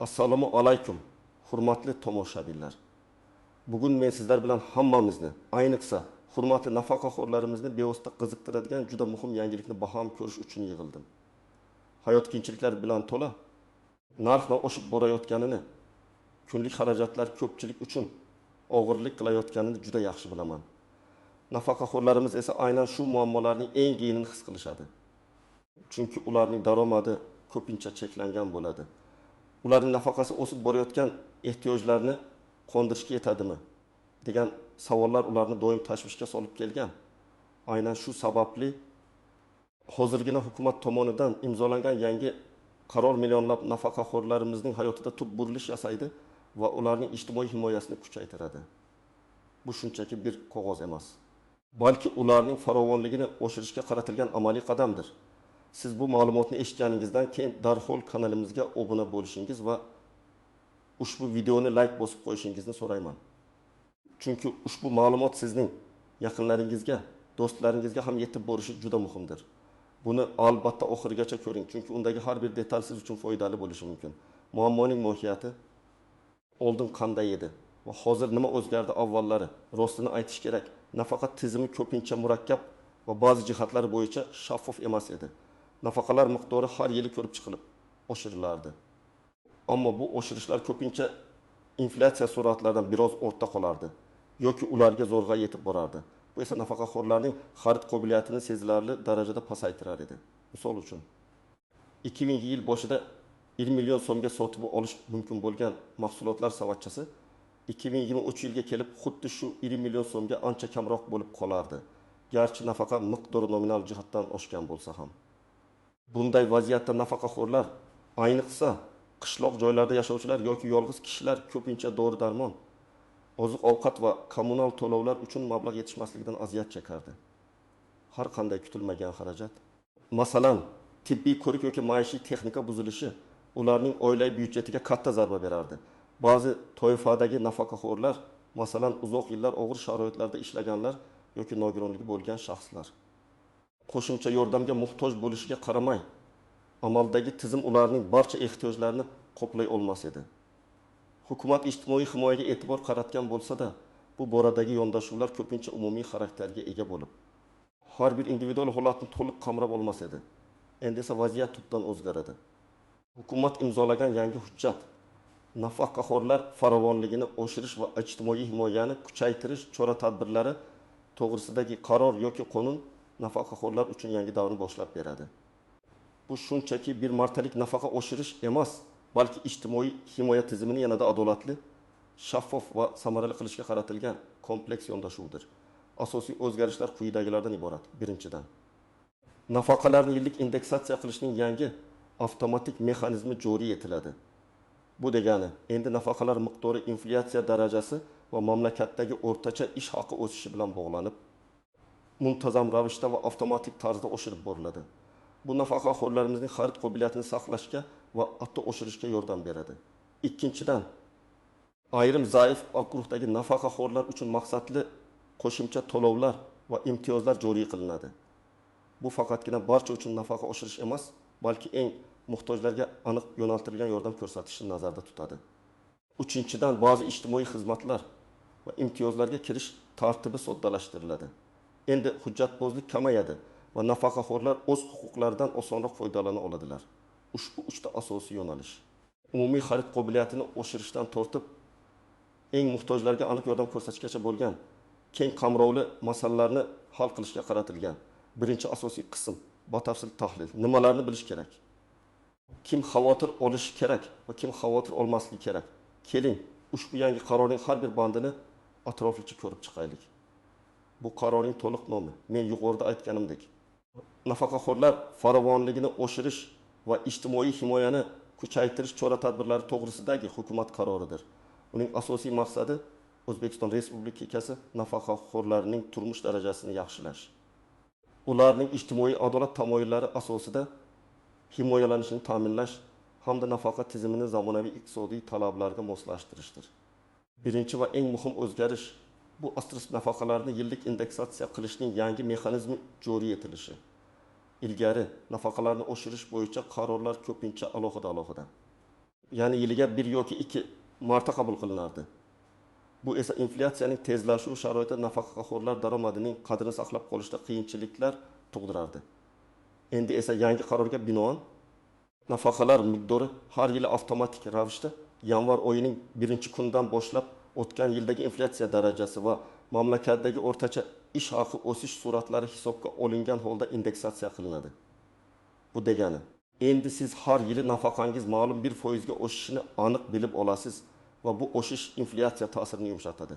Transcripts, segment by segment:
Assalomu alaykum, hurmatli tomoshabinlar. Bugun men sizlar bilan hammamizni, ayniqsa hurmatli nafaqaxo'rlarimizni bevosita qiziqtiradigan juda muhim yangilikni baham ko'rish uchun yig'ildim. Hayot qiyinchiliklar bilan to'la, narxlar oshib borayotganini, kunlik xarajatlar ko'pchilik uchun og'irlik qilayotganini juda yaxshi bilaman. Nafaqaxo'rlarimiz esa aynan shu muammolarning eng qiyinini his qilishadi. Chunki ularning daromadi ko'pincha cheklangan bo'ladi. Ularning nafaqasi o'sib borayotgan ehtiyojlarni qondirishga yetadimi degan savollar ularni doim tashvishga solib kelgan. Aynan shu sababli hozirgina hukumat tomonidan imzolangan yangi qaror millionlab nafaqaxo'rlarimizning hayotida tub burilish yasaydi va ularning ijtimoiy himoyasini kuchaytiradi. Bu shunchaki bir qog'oz emas, balki ularning farovonligini oshirishga qaratilgan amaliy qadamdir. Siz bu ma'lumotni eshitganingizdan keyin darhol kanalimizga obuna bo'lishingiz va ushbu videoni like bosib qo'yishingizni so'rayman. Chunki ushbu ma'lumot sizning yaqinlaringizga, do'stlaringizga ham yetib borishi juda muhimdir. Buni albatta oxirigacha ko'ring, chunki undagi har bir detal siz uchun foydali bo'lishi mumkin. Muammoning mohiyati, oldin qanday edi va hozir nima o'zgardi avvallari, rostini aytish kerak. Nafaqa tizimi ko'pincha murakkab va ba'zi jihatlari bo'yicha shaffof emas edi. Nafaqalar miqdori har yili ko'rib chiqilib oshirilardi. Ammo bu oshirishlar ko'pincha inflyatsiya sur'atlaridan biroz ortda qolardi yoki ularga zo'rg'a yetib borardi. Bu esa nafaqaxo'rlarning xarid qobiliyatini sezilarli darajada pasaytirar edi. Misol uchun 2000-yil boshida 1 million so'mga sotib olish mumkin bo'lgan mahsulotlar savatchasi 2023 yilga kelib xuddi shu 1 million so'mga ancha kamroq bo'lib qolardi. Garchi nafaqa miqdori nominal jihatdan oshgan bo'lsa ham. Bunday vaziyatda nafaqaxo'rlar, ayniqsa qishloq joylarda yashovchilar yoki yolg'iz kishilar ko'pincha dori-darmon, oziq-ovqat va kommunal to'lovlar uchun mablag' yetishmasligidan aziyat chekardi. Har qanday kutilmagan xarajat, masalan, tibbiy ko'rik yoki maishiy texnika buzilishi ularning oilaviy byudjetiga katta zarba berardi. Ba'zi toifadagi nafaqaxo'rlar, masalan, uzoq yillar og'ir sharoitlarda ishlaganlar yoki nogironligi bo'lgan shaxslar, qo'shimcha yordamga muhtoj bo'lishiga qaramay, amaldagi tizim ularning barcha ehtiyojlarini qoplay olmas edi. Hukumat ijtimoiy himoyaga e'tibor qaratgan bo'lsa-da, bu boradagi yondashuvlar ko'pincha umumiy xarakterga ega bo'lib, har bir individual holatni to'liq qamrab olmas edi. Endi esa vaziyat tubdan o'zgaradi. Hukumat imzolagan yangi hujjat nafaqaxo'rlar farovonligini oshirish va ijtimoiy himoyani kuchaytirish chora-tadbirlari to'g'risidagi qaror yoki qonun nafaqaxo'rlar uchun yangi davrni boshlab beradi. Bu shunchaki bir martalik nafaqa oshirish emas, balki ijtimoiy himoya tizimini yanada adolatli, shaffof va samarali qilishga qaratilgan kompleks yondashuvdir. Asosiy o'zgarishlar quyidagilardan iborat. Birinchidan, nafaqalarni yillik indeksatsiya qilishning yangi avtomatik mexanizmi joriy etiladi. Bu degani, endi nafaqalar miqdori inflyatsiya darajasi va mamlakatdagi o'rtacha ish haqi o'sishi bilan bog'lanib, muntazam ravishda va avtomatik tarzda oshirib boriladi. Bu nafaqaxo'rlarimizning xarid qobiliyatini saqlashga va hatto oshirishga yordam beradi. Ikkinchidan, ayrim zaif guruhdagi nafaqaxo'rlar uchun maqsadli qo'shimcha to'lovlar va imtiyozlar joriy qilinadi. Bu faqatgina barcha uchun nafaqa oshirish emas, balki eng muhtojlarga aniq yo'naltirilgan yordam ko'rsatishni nazarda tutadi. Uchinchidan, ba'zi ijtimoiy xizmatlar va imtiyozlarga kirish tartibi soddalashtiriladi. Endi hujjatbozlik kamayadi va nafaqaxo'rlar o'z huquqlaridan osonroq foydalana oladilar. Ushbu uchta asosiy yo'nalish umumiy xarid qobiliyatini oshirishdan tortib, eng muhtojlarga aniq yordam ko'rsatishgacha bo'lgan keng qamrovli masalalarni hal qilishga qaratilgan birinchi asosiy qism. Batafsil tahlil. Nimalarni bilish kerak? Kim xavotir olishi kerak va kim xavotir olmasligi kerak? Keling, ushbu yangi qarorning har bir bandini atroflicha ko'rib chiqaylik. Bu qarorning to'liq nomi, men yuqorida aytganimdek, nafaqaxo'rlar farovonligini oshirish va ijtimoiy himoyani kuchaytirish chora-tadbirlari to'g'risidagi hukumat qaroridir. Uning asosiy maqsadi O'zbekiston Respublikasi nafaqaxo'rlarining turmush darajasini yaxshilash, ularning ijtimoiy adolat tamoyillari asosida himoyalanishini ta'minlash hamda nafaqa tizimini zamonaviy iqtisodiy talablarga moslashtirishdir. Birinchi va eng muhim o'zgarish bu asosiy nafaqalarni yillik indeksatsiya qilishning yangi mexanizmi joriy etilishi. Ilgari nafaqalarni oshirish bo'yicha qarorlar ko'pincha alohida. ya'ni yiliga 1 yoki 2 marta qabul qilinardi. Bu esa inflyatsiyaning tezlashuvi sharoitida nafaqaxo'rlar daromadining qadrini saqlab qolishda qiyinchiliklar tug'dirardi. Endi esa yangi qarorga binoan nafaqalar miqdori har yili avtomatik ravishda yanvar oyining 1-kunidan boshlab o'tgan yildagi inflyatsiya darajasi va mamlakatdagi o'rtacha ish haqi o'sish sur'atlari hisobga olingan holda indeksatsiya qilinadi. Bu degani, endi siz har yili nafaqangiz ma'lum bir foizga o'sishini aniq bilib olasiz va bu o'sish inflyatsiya ta'sirini yumshatadi.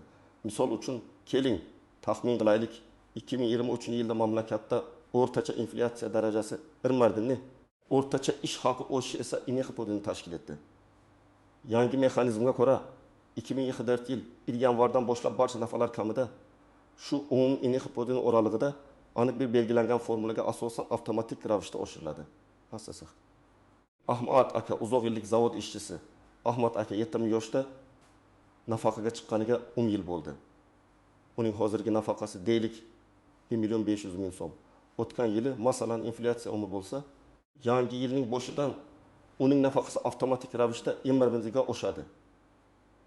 Misol uchun, keling, taxmin qilaylik, 2023-yilda mamlakatda o'rtacha inflyatsiya darajasi 1 mardinni, o'rtacha ish haqi o'sishi esa INEX tashkil etdi. Yangi mexanizmga ko'ra 2024 yil 1 yanvardan boshlab barcha nafaqalar kamida shu umumiy INEX oralig'ida aniq bir belgilangan formulaga asosan avtomatik ravishda oshiriladi. Asosih. Ahmad aka uzoq yillik zavod ishchisi. Ahmad aka 70 yoshda nafaqaga chiqqaniga 10 yil bo'ldi. Uning hozirgi nafaqasi deylik 1.500.000 so'm. O'tgan yili masalan inflyatsiya bo'lsa, yangi yilning boshidan uning nafaqasi avtomatik ravishda 20 ga oshadi.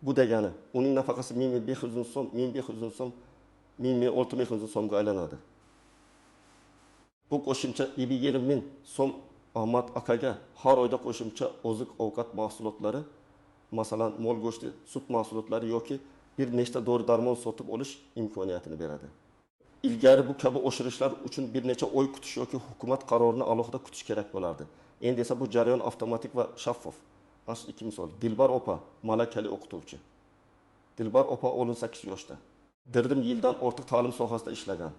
Bu degani, uning nafaqasi 1.500 so'm, 1.500 so'm, 1.600 so'mga aylanadi. Bu qo'shimcha 1.20.000 so'm Ahmad akaga har oyda qo'shimcha oziq-ovqat mahsulotlari, masalan, mol go'shti, sut mahsulotlari yoki bir nechta dori-darmon sotib olish imkoniyatini beradi. Ilgari bu kabi oshirishlar uchun bir necha oy kutish yoki hukumat qarorini alohida kutish kerak bo'lardi. Endi esa bu jarayon avtomatik va shaffof. Mana ikki misol. Dilbar opa, malakali o'qituvchi. Dilbar opa 18 yoshda. Dirdim yildan ortiq ta'lim sohasida ishlagan.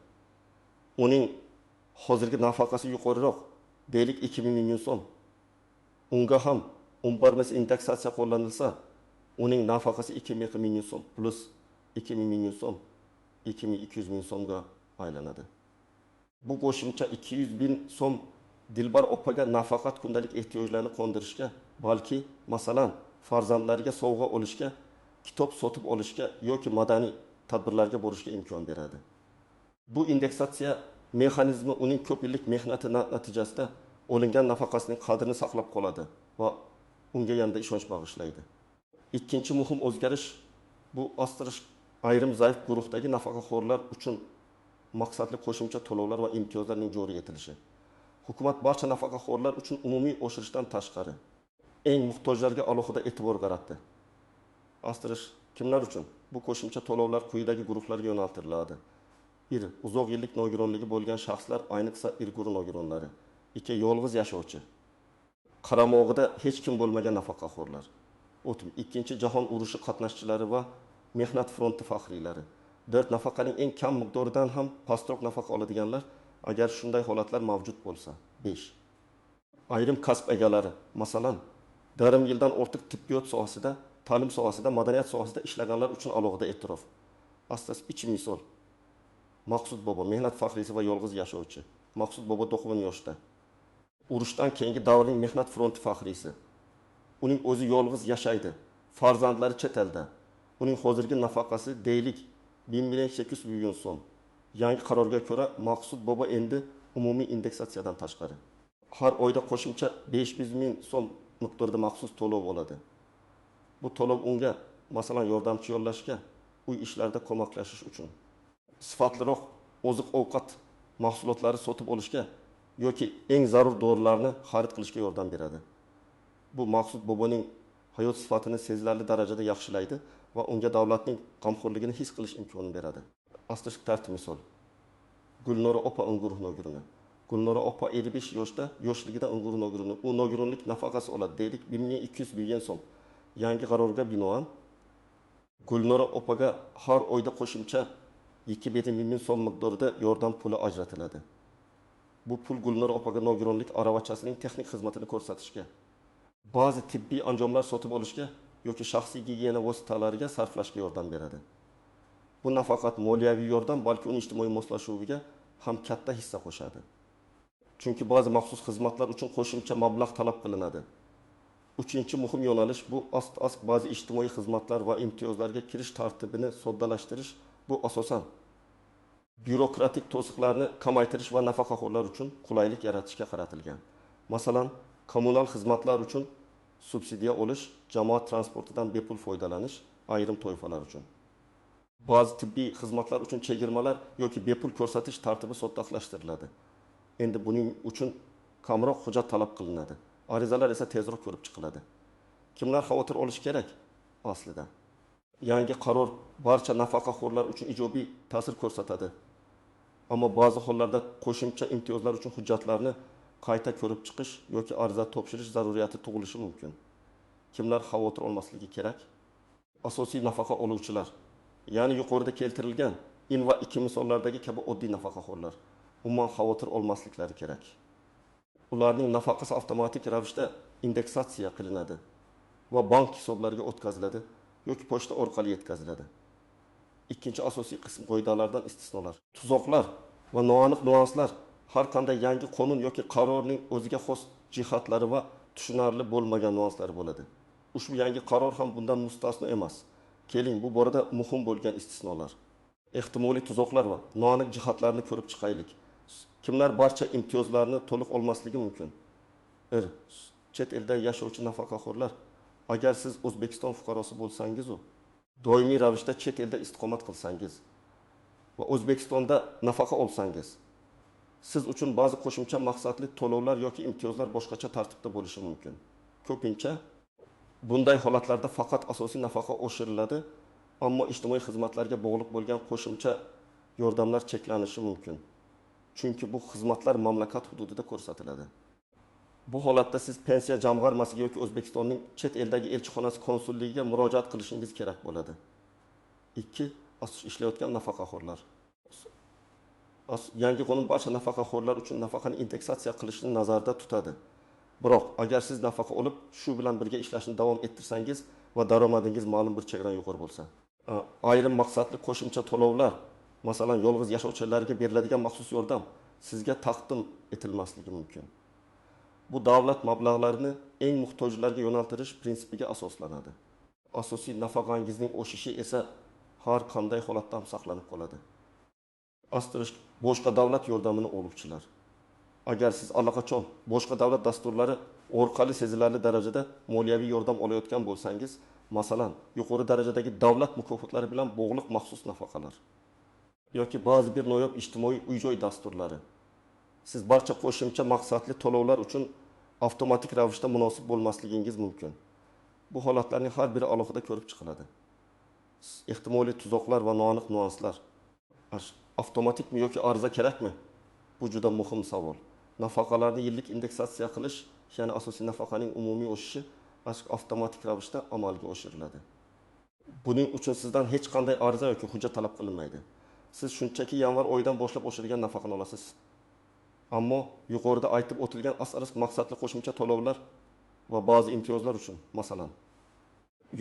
Uning hozirgi nafaqasi yuqoriroq, deylik 2000 so'm. Unga ham 11 indeksatsiya qo'llanilsa, uning nafaqasi 2000 so'm plus 2000 so'm, 2200 so'mga aylanadi. Bu qo'shimcha 200.000 so'm Dilbar opaga nafaqat kundalik ehtiyojlarni qondirishga, balki masalan farzandlariga sovg'a olishga, kitob sotib olishga yoki madaniy tadbirlarga borishga imkon beradi. Bu indeksatsiya mexanizmi uning ko'p yillik mehnati natijasida olingan nafaqasining qadrini saqlab qoladi va unga yanada ishonch bag'ishlaydi. Ikkinchi muhim o'zgarish bu ostirish ayrim zaif guruhdagi nafaqaxo'rlar uchun maqsadli qo'shimcha to'lovlar va imtiyozlarning joriy etilishi. Hukumat barcha nafaqaxo'rlar uchun umumiy oshirishdan tashqari eng muhtojlarga alohida e'tibor qaratdi. Ostirish kimlar uchun? Bu qo'shimcha to'lovlar quyidagi guruhlarga yo'naltiriladi. 1. Uzoq yillik nogironligi bo'lgan shaxslar, ayniqsa irg'ur nogironlari. 2. Yolg'iz yashovchi. Qaramog'ida hech kim bo'lmagan nafaqaxo'rlar. 2. Jahon urushi qatnashchilari va mehnat fronti faxriylari. 4. Nafaqaning eng kam miqdoridan ham pastroq nafaqa oladiganlar, agar shunday holatlar mavjud bo'lsa. 5. Ayrim kasb egalari, masalan, yarim yildan ortiq tibbiyot sohasida, ta'lim sohasida, madaniyat sohasida ishlaganlar uchun alohida e'tirof. Astas ichi misol. Maqsud bobo mehnat faxriysi va yolg'iz yashovchi. Maqsud bobo 90 yoshda. Urushdan keyingi davrning mehnat fronti faxriysi. Uning o'zi yolg'iz yashaydi. Farzandlari chet elda. Uning hozirgi nafaqasi deylik 1.800.000 so'm. Yangi qarorga ko'ra Maqsud bobo endi umumiy indeksatsiyadan tashqari har oyda qo'shimcha 500.000 so'm miqdorida maxsus to'lov oladi. Bu to'lov unga masalan yordamchi yollashga, uy ishlarida ko'maklashish uchun, sifatliroq oziq-ovqat mahsulotlari sotib olishga yoki eng zarur dorilarni xarid qilishga yordam beradi. Bu Maqsud boboning hayot sifatini sezilarli darajada yaxshilaydi va unga davlatning g'amxo'rligini his qilish imkonini beradi. Asosiy tartib misol. Gulnora opa ungur nogirini. Gulnora opa 55 yoshda, yoshligida ungur nogirini. U nogironlik nafaqasi oladi deylik 1200 so'm. Yangi qarorga binoan Gulnora opaga har oyda qo'shimcha 2.500 so'm miqdorida yordam puli ajratiladi. Bu pul Gulnora opaga nogironlik aravachasining texnik xizmatini ko'rsatishga, ba'zi tibbiy anjomlar sotib olishga yoki shaxsiy gigiyena vositalariga sarflashga yordam beradi. Bu nafaqat moliyaviy yordam, balki uning ijtimoiy moslashuviga ham katta hissa qo'shadi. Chunki ba'zi maxsus xizmatlar uchun qo'shimcha mablag' talab qilinadi. Uchinchi muhim yo'nalish bu ast-ast ba'zi ijtimoiy xizmatlar va imtiyozlarga kirish tartibini soddalashtirish. Bu asosan byurokratik to'siqlarni kamaytirish va nafaqaxo'rlar uchun qulaylik yaratishga qaratilgan. Masalan, kommunal xizmatlar uchun subsidiya olish, jamoat transportidan bepul foydalanish ayrim toifalar uchun. Ba'zi tibbiy xizmatlar uchun chegirmalar yoki bepul ko'rsatish tartibi soddalashtiriladi. Endi buning uchun kamroq hujjat talab qilinadi. Arizalar esa tezroq ko'rib chiqiladi. Kimlar xavotir olishi kerak? Aslida yangi qaror barcha nafaqaxo'rlar uchun ijobiy ta'sir ko'rsatadi. Ammo ba'zi hollarda qo'shimcha imtiyozlar uchun hujjatlarni qayta ko'rib chiqish yoki ariza topshirish zaruriyati tug'ilishi mumkin. Kimlar xavotir olmasligi kerak? Asosiy nafaqa oluvchilar, ya'ni yuqorida keltirilgan in va 2 misollardagi kabi oddiy nafaqaxo'rlar umuman xavotir olmasliklari kerak. Ularning nafaqasi avtomatik ravishda indeksatsiya qilinadi va bank hisoblariga o'tkaziladi yoki pochta orqali yetkaziladi. Ikkinchi asosiy qism qoidalardan istisnolar. Tuzoqlar va noaniq nüanslar har qanday yangi qonun yoki qarorning o'ziga xos jihatlari va tushunarli bo'lmagan nüanslari bo'ladi. Ushbu yangi qaror ham bundan mustasno emas. Keling, bu borada muhim bo'lgan istisnolar. Ehtimoliy tuzoqlar va noaniq jihatlarni ko'rib chiqaylik. Kimlar barcha imtiyozlarni to'liq olmasligi mumkin? Chet elda yashovchi nafaqaxo'rlar. Agar siz O'zbekiston fuqarosi bo'lsangiz, doimiy ravishda chet elda istiqomat qilsangiz va O'zbekistonda nafaqa olsangiz, siz uchun ba'zi qo'shimcha maqsadli to'lovlar yoki imtiyozlar boshqacha tartibda bo'lishi mumkin. Ko'pincha bunday holatlarda faqat asosiy nafaqa oshiriladi, ammo ijtimoiy xizmatlarga bog'liq bo'lgan qo'shimcha yordamlar cheklanishi mumkin. Chunki bu xizmatlar mamlakat hududida ko'rsatiladi. Bu holatda siz pensiya jamg'armasiga yoki O'zbekistonning chet eldagi elchixonasi konsulligiga murojaat qilishingiz kerak bo'ladi. 2. Ishlayotgan nafaqaxo'rlar. Yangi qonun barcha nafaqaxo'rlar uchun nafaqani indeksatsiya qilishni nazarda tutadi. Biroq agar siz nafaqa olib, shu bilan birga ishlashni davom ettirsangiz va daromadingiz ma'lum bir chegaradan yuqori bo'lsa, ayrim maqsadli qo'shimcha to'lovlar, masalan, yolg'iz yashovchilarga beriladigan maxsus yordam sizga taqdim etilmasligi mumkin. Bu davlat mablag'larini eng muhtojlarga yo'naltirish prinsipiga asoslanadi. Asosiy nafaqangizning oshishi esa har qanday holatda ham saqlanib qoladi. Asterisk boshqa davlat yordamini oluvchilar. Agar siz allaqachon boshqa davlat dasturlari orqali sezilarli darajada moliyaviy yordam olayotgan bo'lsangiz, masalan, yuqori darajadagi davlat mukofotlari bilan bog'liq maxsus nafaqalar yoki ba'zi bir noyob ijtimoiy uy-joy dasturlari, siz barcha qo'shimcha maqsadli to'lovlar uchun avtomatik ravishda munosib bo'lmasligingiz mumkin. Bu holatlarning har biri alohida ko'rib chiqiladi. Ehtimoliy tuzoqlar va noaniq nüanslar. Avtomatikmi yoki ariza kerakmi? Bu juda muhim savol. Nafaqalarni yillik indeksatsiya qilish, ya'ni asosiy nafaqaning umumiy o'sishi avtomatik ravishda amalga oshiriladi. Buning uchun sizdan hech qanday ariza yoki hujjat talab qilinmaydi. Siz shunchaki yanvar oyidan boshlab oshirilgan nafaqani olasiz. Ammo yuqorida aytib o'tilgan asosiy maqsadli qo'shimcha to'lovlar va ba'zi imtiyozlar uchun, masalan,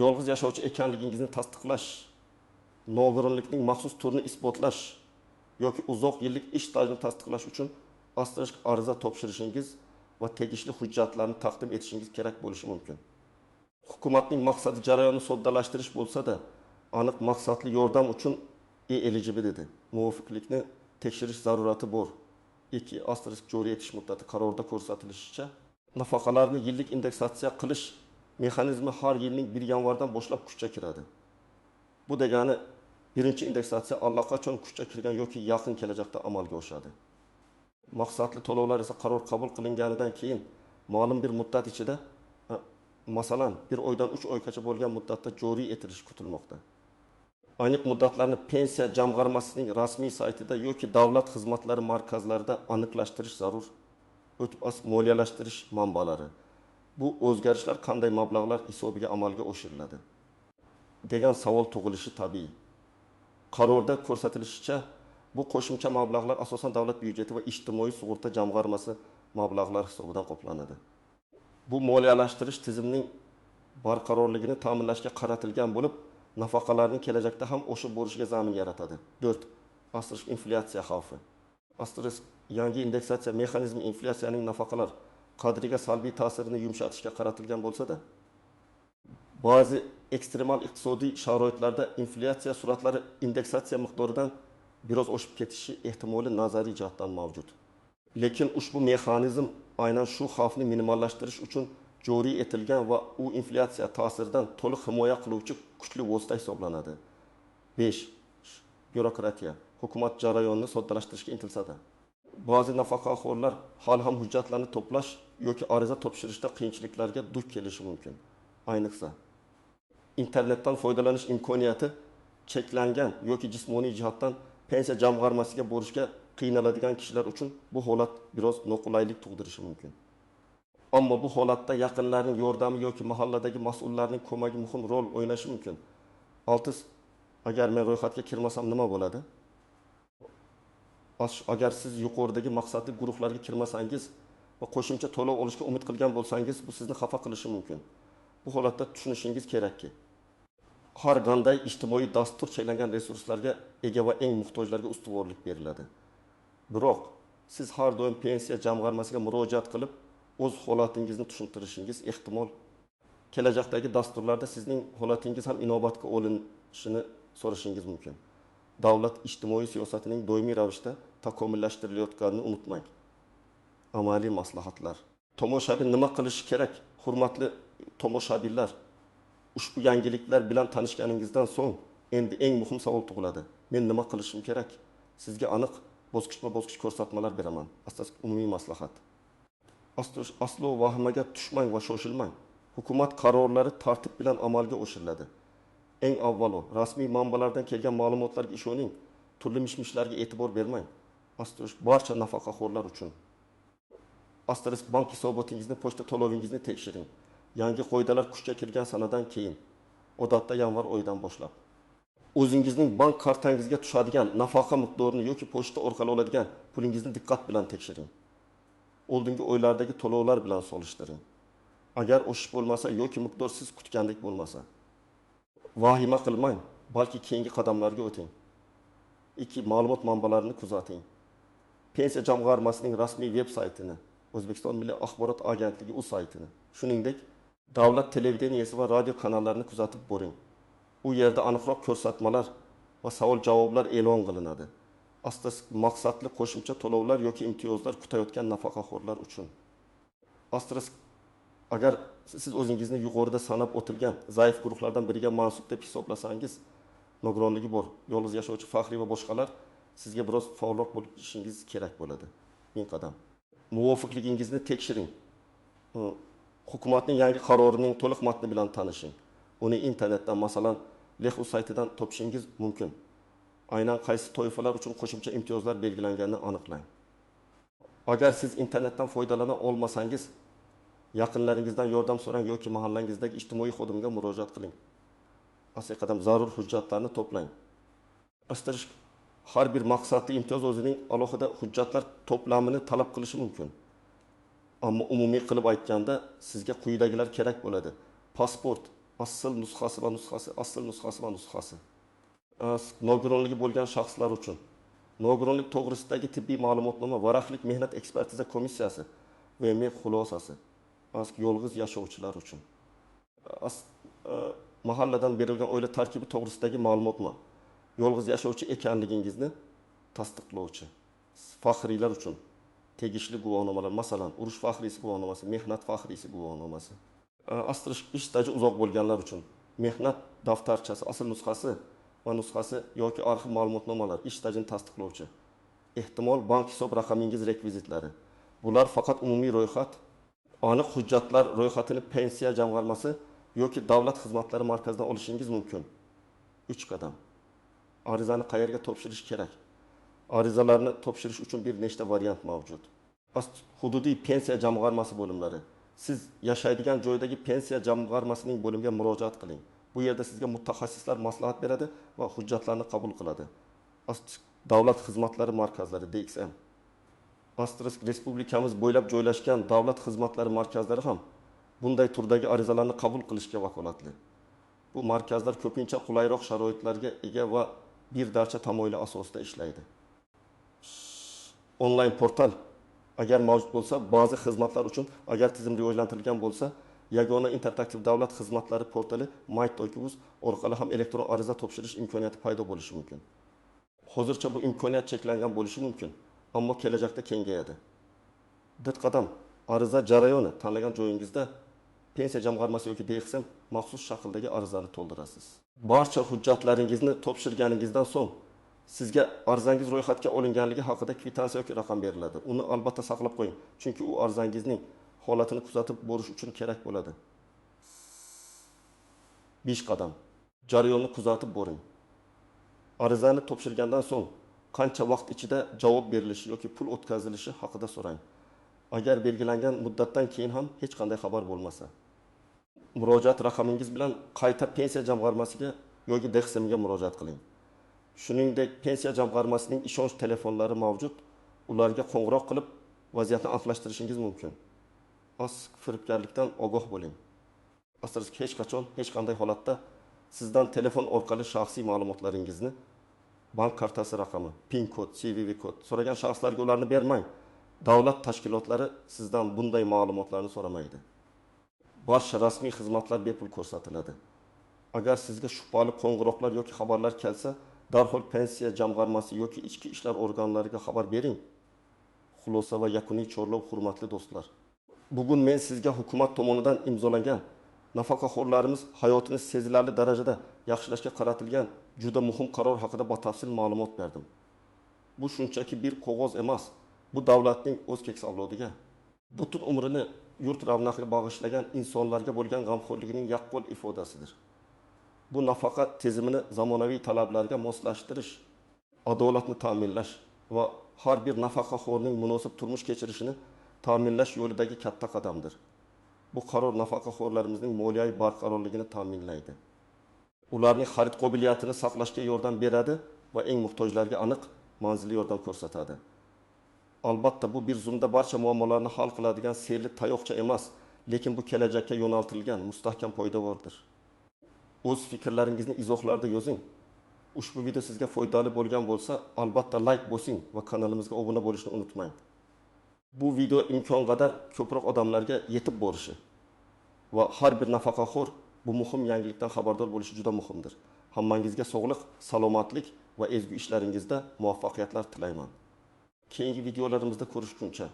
yolg'iz yashovchi ekanligingizni tasdiqlash, nogironlikning maxsus turini isbotlash yoki uzoq yillik ish stajini tasdiqlash uchun asterisk ariza topshirishingiz va tegishli hujjatlarni taqdim etishingiz kerak bo'lishi mumkin. Hukumatning maqsadi jarayonni soddalashtirish bo'lsa-da, aniq maqsadli yordam uchun eligible dedi. Muvofiqlikni tekshirish zarurati bor. 2. Asterisk joriy etish muddati qarorda ko'rsatilishicha, nafaqalarni yillik indeksatsiya qilish mexanizmi har yilning 1 yanvardan boshlab kuchga kiradi. Bu degani birinchi indeksatsiya allaqachon kuchga kirgan yoki yaqin kelajakda amalga oshadi. Maqsadli to'lovlar esa qaror qabul qilinganidan keyin ma'lum bir muddat ichida, masalan, 1 oydan 3 oygacha bo'lgan muddatda joriy etilishi kutilmoqda. Aniq muddatlarni pensiya jamg'armasining rasmiy saytida yoki davlat xizmatlari markazlarida aniqlashtirish zarur. O'tib moliyalashtirish manbalari. Bu o'zgarishlar qanday mablag'lar hisobiga amalga oshiriladi degan savol tug'ilishi tabiiy. Qarorda ko'rsatilishicha, bu qo'shimcha mablag'lar asosan davlat byudjeti va ijtimoiy sug'urta jamg'armasi mablag'lari hisobidan qoplanadi. Bu moliyalashtirish tizimining barqarorligini ta'minlashga qaratilgan bo'lib, nafaqalarning kelajakda ham oshib borishiga zamin yaratadi. 4. Asterisk inflyatsiya xavfi. Asterisk yangi indeksatsiya mexanizmi inflyatsiyaning nafaqalar qadriga salbiy ta'sirini yumshatishga qaratilgan bo'lsa-da, ba'zi ekstremal iqtisodiy sharoitlarda inflyatsiya sur'atlari indeksatsiya miqdoridan biroz oshib ketishi ehtimoli nazariy jihatdan mavjud. Lekin ushbu mexanizm aynan shu xavfni minimallashtirish uchun joriy etilgan va u inflyatsiya ta'siridan to'liq himoya qiluvchi kuchli vosita hisoblanadi. 5. Bürokratiya. Hukumat jarayonini soddalashtirishga intilsa-da. Ba'zi nafaqaxo'rlar hali ham hujjatlarni to'plash yoki ariza topshirishda qiyinchiliklarga duch kelishi mumkin. Ayniqsa, internetdan foydalanish imkoniyati cheklangan yoki jismoniy jihatdan pensiya jamg'armasiga borishga qiynaladigan kishilar uchun bu holat biroz noqulaylik tug'dirishi mumkin. Ammo bu holatda yaqinlarning yordami yoki mahalladagi mas'ullarning ko'magi muhim rol o'ynashi mumkin. 6. Agar men ro'yxatga kirmasam nima bo'ladi? Agar siz yuqoridagi maqsadli guruhlarga kirmasangiz va qo'shimcha to'lov olishga umid qilgan bo'lsangiz, bu sizni xafa qilishi mumkin. Bu holatda tushunishingiz kerakki, har qanday ijtimoiy dastur cheklangan resurslarga ega va eng muhtojlarga ustuvorlik beriladi. Biroq siz har doim pensiya jamg'armasiga murojaat qilib, o'z holatingizni tushuntirishingiz ehtimol kelajakdagi dasturlarda sizning holatingiz ham inobatga olinishini so'rashingiz mumkin. Davlat ijtimoiy siyosatining doimiy ravishda takomillashtirilayotganini unutmang. Amaliy maslahatlar. Tomoshabin nima qilishi kerak? Hurmatli tomoshabinlar, ushbu yangiliklar bilan tanishganingizdan so'ng endi eng muhim savol tug'iladi. Men nima qilishim kerak? Sizga aniq bosqichma-bosqich ko'rsatmalar beraman. Asosiy umumiy maslahat. Aslo vahimaga tushmang va shoshilmang. Hukumat qarorlari tartib bilan amalga oshiriladi. Eng avvalo, rasmiy manbalardan kelgan ma'lumotlarga ishoning, turli mish-mishlarga e'tibor bermang. Barcha nafaqaxo'rlar uchun. Bank hisobotingizni, pochta to'lovingizni tekshiring. Yangi qoidalar kuchga kirgan sanadan keyin, odatda yanvar oyidan boshlab. O'zingizning bank kartangizga tushadigan nafaqa miqdorini yoki pochta orqali oladigan pulingizni diqqat bilan tekshiring. Oldingi oylardagi to'lovlar bilan solishtiring. Agar o'sish bo'lmasa yoki miqdor siz kutgandek bo'lmasa, vahima qilmang, balki keyingi qadamlarga o'ting. 2. Ma'lumot manbalarini kuzating. Pensiya jamg'armasining rasmiy veb-saytini, O'zbekiston Milliy axborot agentligi saytini, shuningdek, davlat televideniyasi va radio kanallarini kuzatib boring. U yerda aniqroq ko'rsatmalar va savol-javoblar e'lon qilinadi. Maqsadli qo'shimcha to'lovlar yoki imtiyozlar kutayotgan nafaqaxo'rlar uchun. Agar siz o'zingizni yuqorida sanab o'tilgan zaif guruhlardan biriga mansub deb hisoblasangiz, nogironligi bor, yolg'iz yashovchi faxriy va boshqalar sizga biroz faolroq bo'lishingiz kerak bo'ladi. Ming qadam. Muvofiqligingizni tekshiring. Hukumatning yangi qarorining to'liq matni bilan tanishing. Uni internetdan, masalan, Lehu saytidan topishingiz mumkin. Aynan qaysi toifalar uchun qo'shimcha imtiyozlar belgilanganini aniqlang. Agar siz internetdan foydalana olmasangiz, yaqinlaringizdan yordam so'rang yoki mahallangizdagi ijtimoiy xodimga murojaat qiling. Qadam zarur hujjatlarni to'plang. Har bir maqsadli imtiyoz o'zining alohida hujjatlar to'plamini talab qilishi mumkin. Ammo umumiy qilib aytganda sizga quyidagilar kerak bo'ladi. Pasport, asl nusxasi va nusxasi, asl nusxasi va nusxasi. Nogironligi bo'lgan shaxslar uchun nogironlik to'g'risidagi tibbiy ma'lumotnoma, varaqlik mehnat ekspertiza komissiyasi va xulosasi. Yolg'iz yashovchilar uchun. Mahalladan berilgan oila tarkibi to'g'risidagi ma'lumotnoma. Yolg'iz yashovchi ekanligingizni tasdiqlovchi. Faxriylar uchun tegishli guvohnomalar, masalan, urush faxriysi guvohnomasi, mehnat faxriysi guvohnomasi. Ish staji uzoq bo'lganlar uchun mehnat daftarchasi, asl nusxasi va nusxasi yoki arxiv ma'lumotnomalar, ish stajini tasdiqlovchi. Ehtimol bank hisob raqamingiz rekvizitlari. Bular faqat umumiy ro'yxat, aniq hujjatlar ro'yxatini pensiya jamg'armasi yoki davlat xizmatlari markazidan olishingiz mumkin. 3 qadam. Arizani qayerga topshirish kerak? Arizalarni topshirish uchun bir nechta variant mavjud. Hududiy pensiya jamg'armasi bo'limlari. Siz yashaydigan joydagi pensiya jamg'armasining bo'limiga murojaat qiling. Bu yerda sizga mutaxassislar maslahat beradi va hujjatlarni qabul qiladi. Davlat xizmatlari markazlari DXM. Respublikamiz bo'ylab joylashgan davlat xizmatlari markazlari ham bunday turdagi arizalarni qabul qilishga vakolatli. Bu markazlar ko'pincha qulayroq sharoitlarga ega va bir darcha tamoyili asosida ishlaydi. Onlayn portal agar mavjud bo'lsa, ba'zi xizmatlar uchun agar tizim rivojlantirilgan bo'lsa, yagona interaktiv davlat xizmatlari portali My.uz orqali ham elektron ariza topshirish imkoniyati paydo bo'lishi mumkin. Hozircha bu imkoniyat cheklangan bo'lishi mumkin, ammo kelajakda kengayadi. Qadam ariza jarayoni tanlagan joyingizda pensiya jamg'armasi yoki DXM maxsus shakldagi arizani to'ldirasiz. Barcha hujjatlaringizni topshirganingizdan so'ng sizga arizangiz ro'yxatga olinganligi haqida kvitansiya yoki raqam beriladi. Uni albatta saqlab qo'ying, chunki u arizangizning holatini kuzatib borish uchun kerak bo'ladi. 5 qadam. Jarayonni kuzatib boring. Arizani topshirgandan so'ng qancha vaqt ichida javob berilishi yoki pul o'tkazilishi haqida so'rang. Agar belgilangan muddatdan keyin ham hech qanday xabar bo'lmasa, murojaat raqamingiz bilan qayta pensiya jamg'armasiga yoki DXMga murojaat qiling. Shuningdek, pensiya jamg'armasining ishonch telefonlari mavjud. Ularga qo'ng'iroq qilib vaziyatni aniqlashtirishingiz mumkin. Firibgarlikdan ogoh bo'ling. Asrsiz hech qachon, hech qanday holatda sizdan telefon orqali shaxsiy ma'lumotlaringizni, bank kartasi raqami, PIN kod, CVV kod so'ragan shaxslarga ularni bermang. Davlat tashkilotlari sizdan bunday ma'lumotlarni so'ramaydi. Barcha rasmiy xizmatlar bepul ko'rsatiladi. Agar sizga shubhali qo'ng'iroqlar yoki xabarlar kelsa, darhol pensiya jamg'armasi yoki ichki ishlar organlariga xabar bering. Xulosa va yakuniy chorlov, hurmatli do'stlar. Bugun men sizga hukumat tomonidan imzolangan nafaqaxo'rlarimiz hayotini sezilarli darajada yaxshilashga qaratilgan juda muhim qaror haqida batafsil ma'lumot berdim. Bu shunchaki bir qog'oz emas, bu davlatning o'z keksa avlodiga, butun umrini yurt ravnaqiga bag'ishlagan insonlarga bo'lgan g'amxo'rligining yaqqol ifodasidir. Bu nafaqa tizimini zamonaviy talablarga moslashtirish, adolatni ta'minlash va har bir nafaqaxo'rning munosib turmush kechirishini ta'minlash yo'lidagi katta qadamdir. Bu qaror nafaqaxo'rlarimizning moliyaviy barqarorligini ta'minlaydi. Ularning xarid qobiliyatini saqlashga yordam beradi va eng muhtojlarga aniq manzilli yordam ko'rsatadi. Albatta bu bir zumda barcha muammolarni hal qiladigan serli tayoqcha emas, lekin bu kelajakka yo'naltirilgan mustahkam poydevordir. O'z fikrlaringizni izohlarda yozing. Ushbu video sizga foydali bo'lgan bo'lsa, albatta like bosing va kanalimizga obuna bo'lishni unutmang. Bu video imkon qadar ko'proq odamlarga yetib borishi va har bir nafaqaxo'r bu muhim yangilikdan xabardor bo'lishi juda muhimdir. Hammangizga sog'lik, salomatlik va ezgu ishlaringizda muvaffaqiyatlar tilayman. Keyingi videolarimizda ko'rishguncha